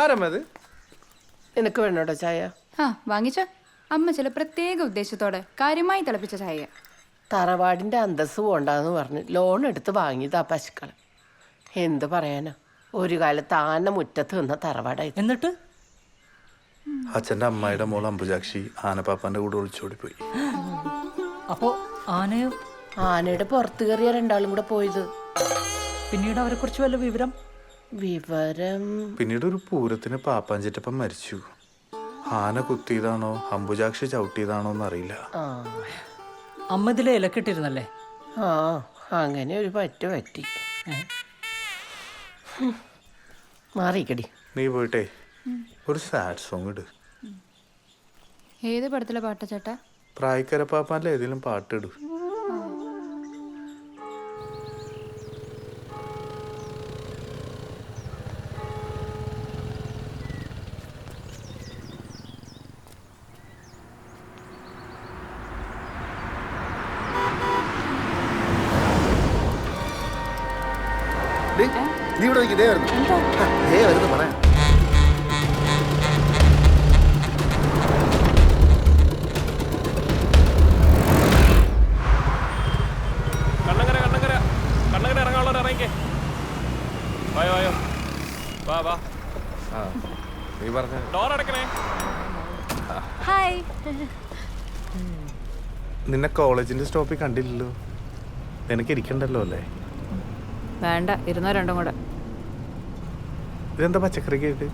ആരമ്മത്? നിനക്ക് വേണോട്ടോ ചായ? ആ വാങ്ങിച്ചോ. അമ്മ ചില പ്രത്യേക ഉദ്ദേശത്തോടെ കാര്യമായി തിളപ്പിച്ച ചായ. തറവാടിന്റെ അന്തസ് പോണ്ടെന്ന് പറഞ്ഞ് ലോൺ എടുത്ത് വാങ്ങിയതാ പശുക്കൾ. എന്ത് പറയാനാ, ഒരു കാലത്ത് ആന മുറ്റത്ത് നിന്ന തറവാടായി. എന്നിട്ട് അച്ഛൻ്റെ അമ്മായിയുടെ മോൾ അംബുജാക്ഷി ആനപ്പാപ്പാന്റെ കൂടെ ഒളിച്ചോടിപ്പോയി. അപ്പോ ആനയോ? ആനയുടെ പുറത്ത് കയറിയ രണ്ടാളും കൂടെ പോയത്. പിന്നീട് അവരെ കുറിച്ച് വല്ല വിവരം? പിന്നീട് ഒരു പൂരത്തിന് പാപ്പാഞ്ചിറ്റപ്പം മരിച്ചു. ആന കുത്തിയതാണോ അംബുജാക്ഷി ചവിട്ടിയതാണോ എന്നറിയില്ല. അമ്മ ഇതിലെ ഇലക്കിട്ടിരുന്നല്ലേ? ആ, അങ്ങനെ ഒരു പറ്റി. മാറിക്കടി. നീ പോയിട്ടേ ഒരു സാഡ് സോങ് ഇട്. ഏത് പടത്തിലെ പാട്ട ചേട്ടാ? പ്രായക്കര പാപ്പാന്റെ ഏതെങ്കിലും പാട്ടിടു. നീ ഇവിടെ ഇതേ വരുന്നു പറയാം. കണ്ണങ്കര ഇറങ്ങാനുള്ളവർ ഇറങ്ങിക്കേ. വായോ വാ വാ. നീ പറഞ്ഞ ഡോർ അടക്കണേ. ഹായ്. നിന്നെ കോളേജിന്റെ സ്റ്റോപ്പിൽ കണ്ടില്ലല്ലോ. നിനക്ക് ഇരിക്കണ്ടല്ലോ അല്ലേ? വേണ്ട, ഇരുന്നോ രണ്ടും കൂടെ. ഇതെന്താ പച്ചക്കറി കേട്ട്?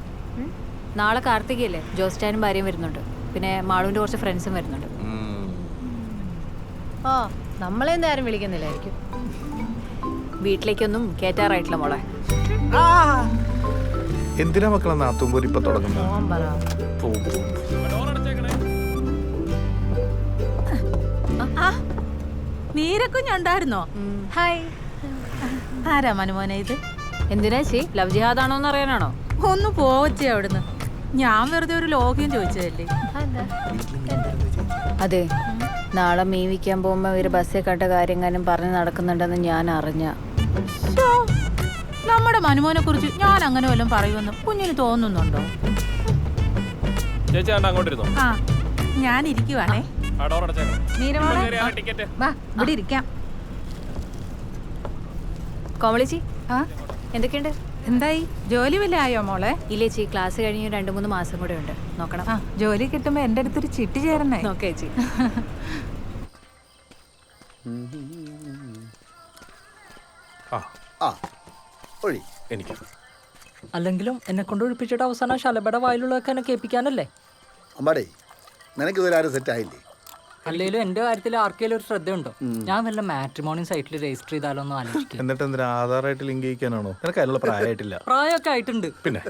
നാളെ കാർത്തികയല്ലേ, ജോസ്റ്റാനും ഭാര്യയും വരുന്നുണ്ട്. പിന്നെ മാളുവിന്റെ കുറച്ച് ഫ്രണ്ട്സും വരുന്നുണ്ട്. ഓ, നമ്മളെന്താ ആരും വിളിക്കുന്നില്ലായിരിക്കും. വീട്ടിലേക്കൊന്നും കേറ്റാറായിട്ടില്ല മോളെ. എന്തിനാ മക്കളെ നാത്തുമ്പോര് ഇപ്പൊ തുടങ്ങുന്നത്? ഡോർ അടച്ചേക്കണേ. നീരക്കുഞ്ഞുണ്ടായിരുന്നോ? ഹായ്. ആരാ മനുമോനെ ഇത്? എന്തിനാ ചേ, ലവ് ജിഹാദാണോന്ന് അറിയാനാണോ? ഒന്ന് പോവച്ചേ അവിടുന്ന്. ഞാൻ വെറുതെ ഒരു ലോഗ്യം ചോദിച്ചതല്ലേ. അതെ, നാളെ മീൻ വിൽക്കാൻ പോകുമ്പോ ഇവര് ബസ്സിൽ കണ്ട കാര്യങ്ങളും പറഞ്ഞ് നടക്കുന്നുണ്ടെന്ന് ഞാൻ അറിഞ്ഞ. നമ്മുടെ മനുമോനെ കുറിച്ച് ഞാൻ അങ്ങനെ വല്ലതും പറയുമെന്ന് കുഞ്ഞിന് തോന്നുന്നുണ്ടോ? ചേച്ചി അങ്ങോട്ടിരുന്നോ? ആ, ഞാൻ ഇരിക്കുവാണേ. ആ ഡോർ അടച്ചേക്കണേ. നീരമോളെ ടിക്കറ്റ്. വാ, ഇവിടെ ഇരിക്കാം. കോമളിച്ചി, എന്തൊക്കെയുണ്ട്? എന്തായി, ജോലി വല്ല ആയോ മോളെ? ഇല്ലേ ചേച്ചി, ക്ലാസ് കഴിഞ്ഞ് 2-3 മാസം കൂടെ ഉണ്ട്. നോക്കണം. ആ, ജോലി കിട്ടുമ്പോ എന്റെ അടുത്തൊരു ചിട്ടി ചേരണേ. നോക്കേ ചേച്ചി. എനിക്ക് അല്ലെങ്കിലും എന്നെ കൊണ്ട് ഒഴിപ്പിച്ചിട്ട് അവസാനം ശലഭയുടെ വായിലുള്ളതൊക്കെ എന്നെ കേൾപ്പിക്കാനല്ലേ? അമ്പാടേ, നിനക്ക് ഇതുവരെ ആരും സെറ്റ് ആയില്ലേ? അല്ലെങ്കിലും എന്റെ കാര്യത്തിൽ ആർക്കെങ്കിലും ഒരു ശ്രദ്ധയുണ്ടോ? ഞാൻ വല്ല മാട്രിമോണി സൈറ്റിൽ രജിസ്റ്റർ ചെയ്താലോ എന്ന് ആലോചിക്കും. എന്നിട്ട് എന്തിനാ ആധാറായിട്ട് ലിങ്ക് ചെയ്യിക്കാനാണോ? നിനക്ക് അതിനുള്ള പ്രായമായിട്ടില്ല. പ്രായമൊക്കെ ആയിട്ടുണ്ട്. പിന്നെ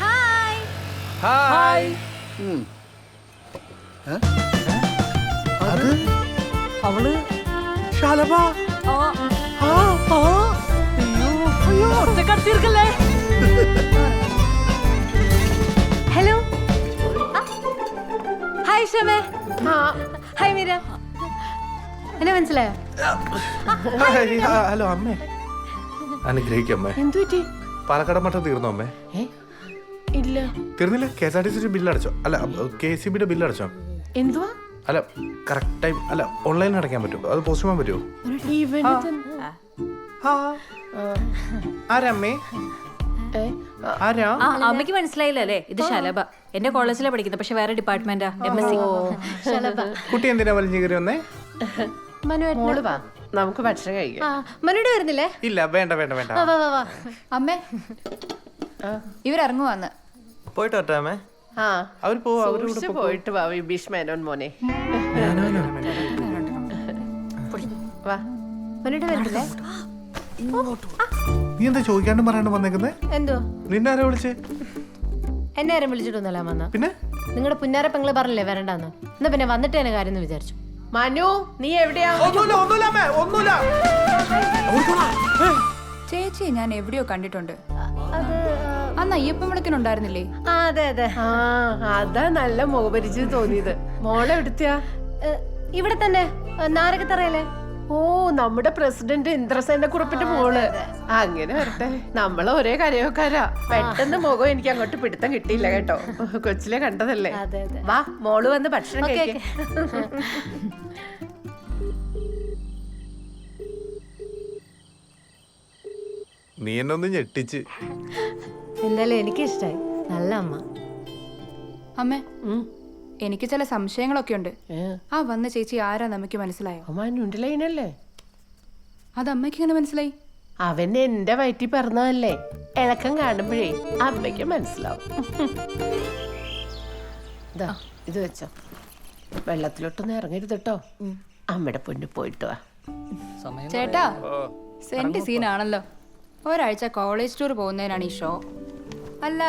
ഹായ്. അത് അവള് ശാലഭ. ഒറ്റക്കടത്തിയിരിക്കല്ലേ? ഹലോ. ഹായ് ഷമേ. ഹായ് മീര. എന്നെ മനസ്സിലായോ? ഹലോ അമ്മേ. അനുഗ്രഹിക്കമ്മേ. എന്തു പറ്റി? പാലക്കാട് മട്ടം തീർന്നോ അമ്മേ? ഇല്ല. തീർന്നില്ല? KSRTC ബില്ല് അടച്ചോ? അല്ല, KCBയുടെ ബില്ല് അടച്ചോ? എന്തുവാ? അല്ല, കറക്റ്റ് ടൈം അല്ല, ഓൺലൈനിൽ അടയ്ക്കാൻ പറ്റുമോ? അത് പോസ്റ്റ് ചെയ്യാൻ പറ്റുമോ? ആരമ്മേ? ആരാ? ആ, അമ്മയ്ക്ക് മനസ്സിലായില്ലേ? ഇത് ശലഭ. എന്റെ കോളേജിലാണ് പഠിക്കുന്നത്, പക്ഷെ വേറെ ഡിപ്പാർട്ട്മെന്റാ, MSc. കുട്ടി എന്തിനാ വലിഞ്ഞു കയറി വന്നേ? മോള് വാ, നമുക്ക് ഭക്ഷണം കഴിക്കാം. മനുടെ വരുന്നില്ലേ? ഇല്ല, വേണ്ട വേണ്ട വേണ്ട. അമ്മേ, ഇവരിറങ്ങുവാന്ന്. പോയിട്ട് വരട്ടെ. ആ, അവർ സൂക്ഷിച്ച് പോയിട്ട് വാ വിഭീഷ് മേനോൻ മോനെ. വാ. മനുടെ വരുന്നില്ലേ? നീ എന്താ ചോദിക്കാണ്ടും പറയാണ്ട് വന്നേക്കുന്നേ? എന്തോ നിന്നെ ആരാ വിളിച്ചേ? എന്നെ ആരും വിളിച്ചിട്ടൊന്നുമല്ല വന്ന. പിന്നെ നിങ്ങളുടെ പുന്നാര പെങ്ങള് പറഞ്ഞില്ലേ വരണ്ടെന്ന്. എന്നാ പിന്നെ വന്നിട്ട് തന്നെ കാര്യം എന്ന് വിചാരിച്ചു. മനു, നീ എവിടെയാ? ചേച്ചി ഞാൻ എവിടെയോ കണ്ടിട്ടുണ്ട്. അന്ന് അയ്യപ്പൻ വിളക്കിനുണ്ടായിരുന്നില്ലേ? അതെ അതെ. ആ, അതാ നല്ല മുഖപരിചയം തോന്നിയത്. മോളെ എവിടുത്തെയാ? ഇവിടെ തന്നെ നാരകത്തറയല്ലേ? ഓ നമ്മുടെ പ്രസിഡന്റ് ഇന്ദ്രസേന കുറിപ്പിന്റെ മോള്. അങ്ങനെ വരട്ടെ, നമ്മൾ ഒരേ കരയോക്കാരാ. പെട്ടെന്ന് മുഖം എനിക്ക് അങ്ങോട്ട് പിടുത്തം കിട്ടിയില്ല കേട്ടോ, കൊച്ചിലെ കണ്ടതല്ലേ. വാ മോള് വന്ന് ഭക്ഷണം കഴിക്ക്. നീ എന്നെ ഒന്ന് ഞെട്ടിച്ച്. എന്തായാലും എനിക്കിഷ്ടായി. നല്ല അമ്മ. അമ്മേ ഉം. എനിക്ക് ചില സംശയങ്ങളൊക്കെ ഉണ്ട്. ആ വന്ന ചേച്ചി ആരാ നമുക്ക് മനസ്സിലായോ? അമ്മാനുണ്ടല്ലേ? അത് അമ്മയ്ക്ക് എങ്ങനെ മനസ്സിലായി? അവൻ എന്റെ വയറ്റിൽ പറഞ്ഞതല്ലേ. ഇളക്കം കാണുമ്പോഴേ അമ്മയ്ക്ക് മനസ്സിലാവും. ദാ, ഇത് വെച്ചോ. വെള്ളത്തിലോട്ടൊന്നും ഇറങ്ങരുത് കേട്ടോ. അമ്മയുടെ പൊന്നു പോയിട്ട് വാ. സമയം ചേട്ടാ സെന്റ് സീനാണല്ലോ. ഒരാഴ്ച കോളേജ് ടൂർ പോകുന്നതിനാണ് ഈ ഷോ. അല്ല,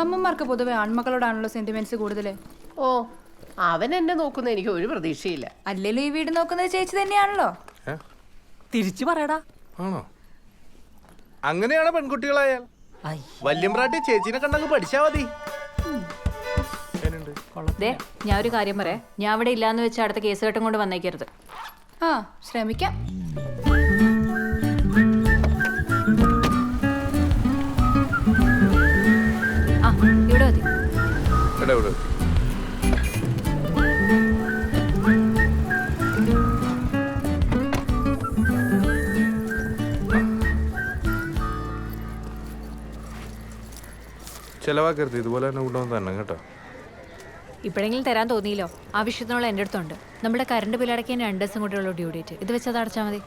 അമ്മമാർക്ക് പൊതുവെ ആൺമക്കളോടാണല്ലോ സെന്റിമെന്റ്സ് കൂടുതല്. ഓ, അവൻ എന്നെ നോക്കുന്ന എനിക്ക് ഒരു പ്രതീക്ഷയില്ല. അല്ലെങ്കിലും ഈ വീട് നോക്കുന്നത് ചേച്ചി തന്നെയാണല്ലോ. തിരിച്ചു പറയടാ. ആണോ? അങ്ങനെയാണ് പെൺകുട്ടികളായാൽ. വല്യമ്പ്രാട്ടി ചേച്ചിനെ കണ്ടങ്ങ് പഠിച്ചാ മതി. ദേ, ഞാൻ ഒരു കാര്യം പറയാം. ഞാൻ അവിടെ ഇല്ലാന്ന് വെച്ച് അടുത്ത കേസ് കെട്ടും കൊണ്ട് വന്നേക്കരുത്. ആ ശ്രമിക്കാം. ആ, ഇവിടെ മതി. എടാ ഇവിടെ. ചെലവാക്കരുത്, ഇതുപോലെ തന്നെ കൊണ്ടുവന്ന് തന്നെ കേട്ടോ. ഇപ്പോഴെങ്കിലും തരാൻ തോന്നിയില്ലോ. ആവശ്യത്തിനുള്ള എൻ്റെ അടുത്തുണ്ട്. നമ്മുടെ കറണ്ട് ബില്ലടക്കാൻ 2 ദിവസം കൂടെയുള്ള ഡ്യൂ ഡേറ്റ്. ഇത് വെച്ചത് അടച്ചാൽ മതി.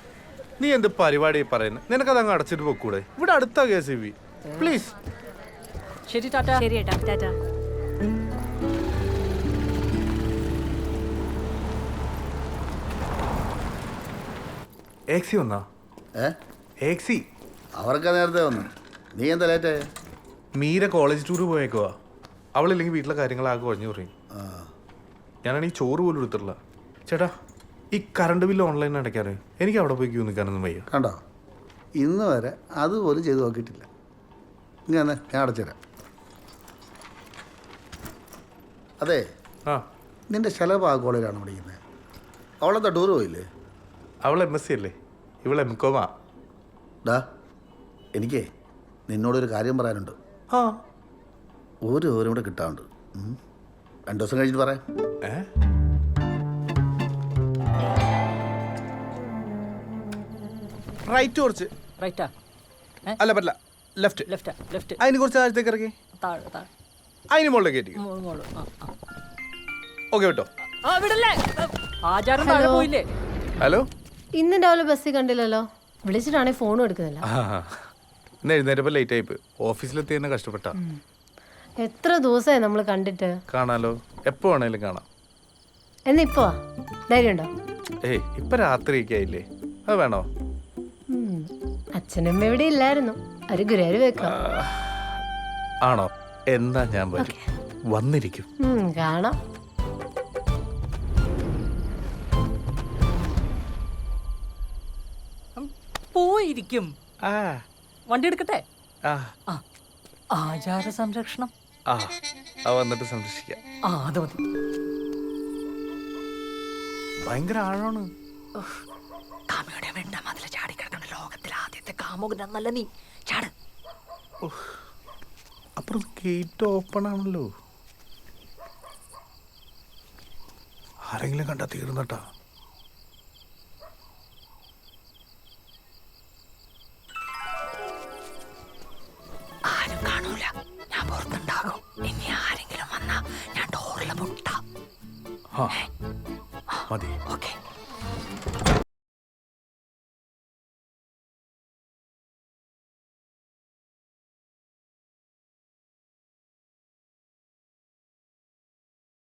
നീ എന്ത് പരിപാടി പറയുന്നത്? നിനക്കത് അങ്ങ് അടച്ചിട്ട് പൊക്കൂടെ? ഇവിടെ അടുത്ത KCB പ്ലീസ്. ശരി ടാറ്റ. ശരി ഏട്ടാ, ടാറ്റ. ഏക്സി വന്നാ? ഏക്സി അവർക്ക് നേരത്തെ വന്നു. നീ എന്താ ലേറ്റ്? മീര കോളേജ് ടൂർ പോയേക്കുവാ. അവളില്ലെങ്കിൽ വീട്ടിലെ കാര്യങ്ങളാകെ കുഴഞ്ഞു പറയും. ഞാനാണെങ്കിൽ ചോറ് പോലും എടുത്തിട്ടില്ല. ചേട്ടാ, ഈ കറണ്ട് ബില്ല് ഓൺലൈൻ അടയ്ക്കാറ് എനിക്ക് അവിടെ പോയി ക്യൂ നിൽക്കാനൊന്നും വയ്യ. കണ്ടോ, ഇന്ന് വരെ അതുപോലും ചെയ്ത് നോക്കിയിട്ടില്ല. നീ തന്നെ, ഞാൻ അടച്ചുതരാം. അതെ, ആ, നിന്റെ ശലഭ ആ കോളേജിലാണ് പഠിക്കുന്നത്. അവളെന്താ ടൂർ പോയില്ലേ? അവൾ MSc അല്ലേ, ഇവൾ MCOM. ഡാ, എനിക്കേ നിന്നോടൊരു കാര്യം പറയാനുണ്ട്. ആ, ഒരു ഓരും കൂടെ കിട്ടാറുണ്ട്. 2 ദിവസം കഴിഞ്ഞിട്ട് പറയാം. റൈറ്റ് കുറച്ച്. റൈറ്റാ? അല്ല പറ്റില്ല, ലെഫ്റ്റ്. ലെഫ്റ്റാ? ലെഫ്റ്റ്. അതിന് കുറച്ച് താഴത്തേക്ക് ഇറക്കി. താഴെ താഴെ. അതിന് മുകളിലേക്ക് കയറ്റി. മോള്. ഓക്കെ കേട്ടോ. ആ വിടല്ലേ. ആചാരം താഴെ പോയില്ലേ? ഹലോ. ഇന്ന് രാവിലെ ബസ്സിൽ കണ്ടില്ലല്ലോ. വിളിച്ചിട്ടാണെങ്കിൽ ഫോണും എടുക്കുന്നില്ല. ഇന്ന് എഴുന്നേറ്റപ്പോൾ ലേറ്റ് ആയിപ്പ്. ഓഫീസിലെത്തി തന്നെ കഷ്ടപ്പെട്ടാ. എത്ര ദിവസമായി നമ്മൾ കണ്ടിട്ട്. കാണാലോ, എപ്പോ വേണേലും കാണാം. എന്നിപ്പോ ധൈര്യമുണ്ടോ? ഏയ്, ഇപ്പൊ രാത്രിയൊക്കെ ആയില്ലേ, അത് വേണോ? അച്ഛനമ്മ ഇവിടെ ഇല്ലായിരുന്നു. ഒരു ഗുരുവായൂർ വെക്കാം. ആണോ? എന്താ ഞാൻ വരും, വന്നിരിക്കും. കാണാം. പോയിരിക്കും. വണ്ടി എടുക്കട്ടെ? ആ, ആചാര സംരക്ഷണം. വന്നിട്ട് സംരക്ഷിക്കാം. അത് മതി. ഭയങ്കര ആഴമാണ്. കാമയുടെ വെണ്ട മതിൽ ചാടി കിടക്കുന്ന ലോകത്തിലെ ആദ്യത്തെ കാമുകനല്ല നീ. ചാട്. അപ്പുറം ഗേറ്റ് ഓപ്പൺ ആണല്ലോ. ആരെങ്കിലും കണ്ടാ തീർന്നട്ടാ. ആരും കാണൂല, ഞാൻ പുറത്തുണ്ടാകും. ഇനി ആരെങ്കിലും വന്നാ ഞാൻ ഡോറിലെ മുട്ട. മതി. ഓക്കെ.